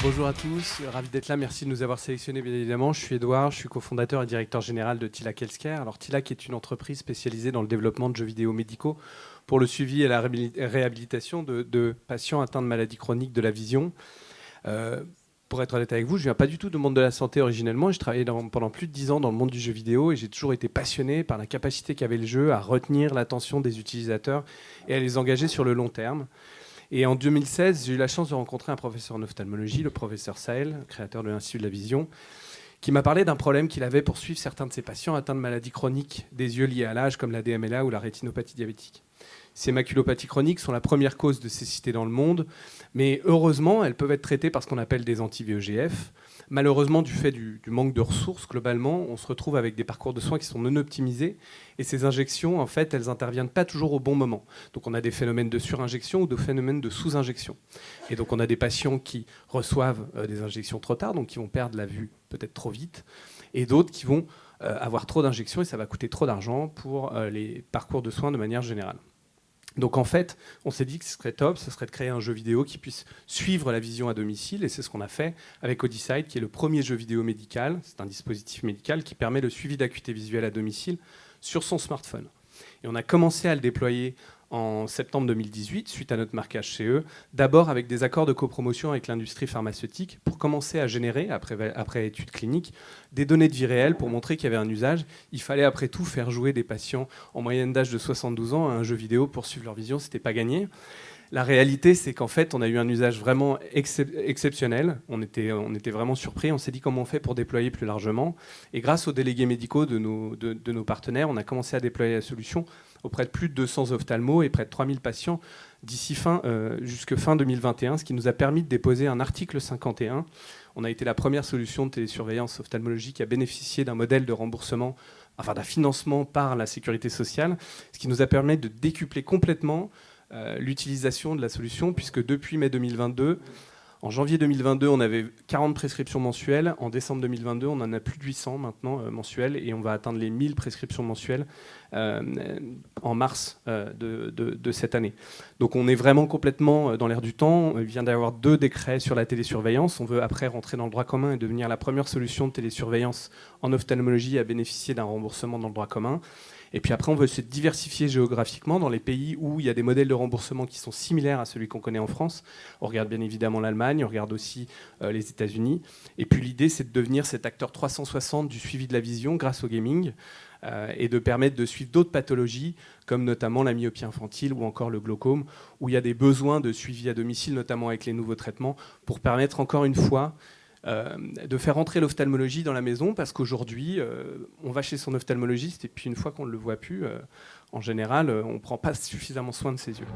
Bonjour à tous, ravi d'être là, merci de nous avoir sélectionnés bien évidemment. Je suis Edouard, je suis cofondateur et directeur général de Tilac Healthcare. Alors Tilac est une entreprise spécialisée dans le développement de jeux vidéo médicaux pour le suivi et la réhabilitation de patients atteints de maladies chroniques de la vision. Pour être honnête avec vous, je ne viens pas du tout du monde de la santé originellement. J'ai travaillé pendant plus de 10 ans dans le monde du jeu vidéo et j'ai toujours été passionné par la capacité qu'avait le jeu à retenir l'attention des utilisateurs et à les engager sur le long terme. Et en 2016, j'ai eu la chance de rencontrer un professeur en ophtalmologie, le professeur Sahel, créateur de l'Institut de la Vision, qui m'a parlé d'un problème qu'il avait pour suivre certains de ses patients atteints de maladies chroniques des yeux liées à l'âge, comme la DMLA ou la rétinopathie diabétique. Ces maculopathies chroniques sont la première cause de cécité dans le monde, mais heureusement, elles peuvent être traitées par ce qu'on appelle des anti-VEGF. Malheureusement, du fait du manque de ressources, globalement, on se retrouve avec des parcours de soins qui sont non optimisés, et ces injections, en fait, elles n'interviennent pas toujours au bon moment. Donc on a des phénomènes de surinjection ou de phénomènes de sous-injection. Et donc on a des patients qui reçoivent des injections trop tard, donc qui vont perdre la vue peut-être trop vite, et d'autres qui vont avoir trop d'injections, et ça va coûter trop d'argent pour les parcours de soins de manière générale. Donc en fait, on s'est dit que ce serait top, ce serait de créer un jeu vidéo qui puisse suivre la vision à domicile, et c'est ce qu'on a fait avec Audisight, qui est le premier jeu vidéo médical. C'est un dispositif médical qui permet le suivi d'acuité visuelle à domicile sur son smartphone. Et on a commencé à le déployer en septembre 2018, suite à notre marquage CE, d'abord avec des accords de copromotion avec l'industrie pharmaceutique pour commencer à générer, après études cliniques, des données de vie réelle pour montrer qu'il y avait un usage. Il fallait après tout faire jouer des patients en moyenne d'âge de 72 ans à un jeu vidéo pour suivre leur vision, c'était pas gagné. La réalité, c'est qu'en fait, on a eu un usage vraiment exceptionnel. On était vraiment surpris. On s'est dit comment on fait pour déployer plus largement. Et grâce aux délégués médicaux de nos partenaires, on a commencé à déployer la solution auprès de plus de 200 ophtalmos et près de 3000 patients d'ici jusque fin 2021, ce qui nous a permis de déposer un article 51. On a été la première solution de télésurveillance ophtalmologique à bénéficier d'un modèle de remboursement, enfin d'un financement par la sécurité sociale, ce qui nous a permis de décupler complètement l'utilisation de la solution, puisque depuis mai 2022, en janvier 2022, on avait 40 prescriptions mensuelles. En décembre 2022, on en a plus de 800 maintenant mensuelles, et on va atteindre les 1000 prescriptions mensuelles en mars de cette année. Donc on est vraiment complètement dans l'air du temps. Il vient d'avoir 2 décrets sur la télésurveillance. On veut après rentrer dans le droit commun et devenir la première solution de télésurveillance en ophtalmologie à bénéficier d'un remboursement dans le droit commun. Et puis après, on veut se diversifier géographiquement dans les pays où il y a des modèles de remboursement qui sont similaires à celui qu'on connaît en France. On regarde bien évidemment l'Allemagne, on regarde aussi les États-Unis. Et puis l'idée, c'est de devenir cet acteur 360 du suivi de la vision grâce au gaming et de permettre de suivre d'autres pathologies, comme notamment la myopie infantile ou encore le glaucome, où il y a des besoins de suivi à domicile, notamment avec les nouveaux traitements, pour permettre encore une fois de faire entrer l'ophtalmologie dans la maison, parce qu'aujourd'hui, on va chez son ophtalmologiste et puis une fois qu'on ne le voit plus, en général, on ne prend pas suffisamment soin de ses yeux.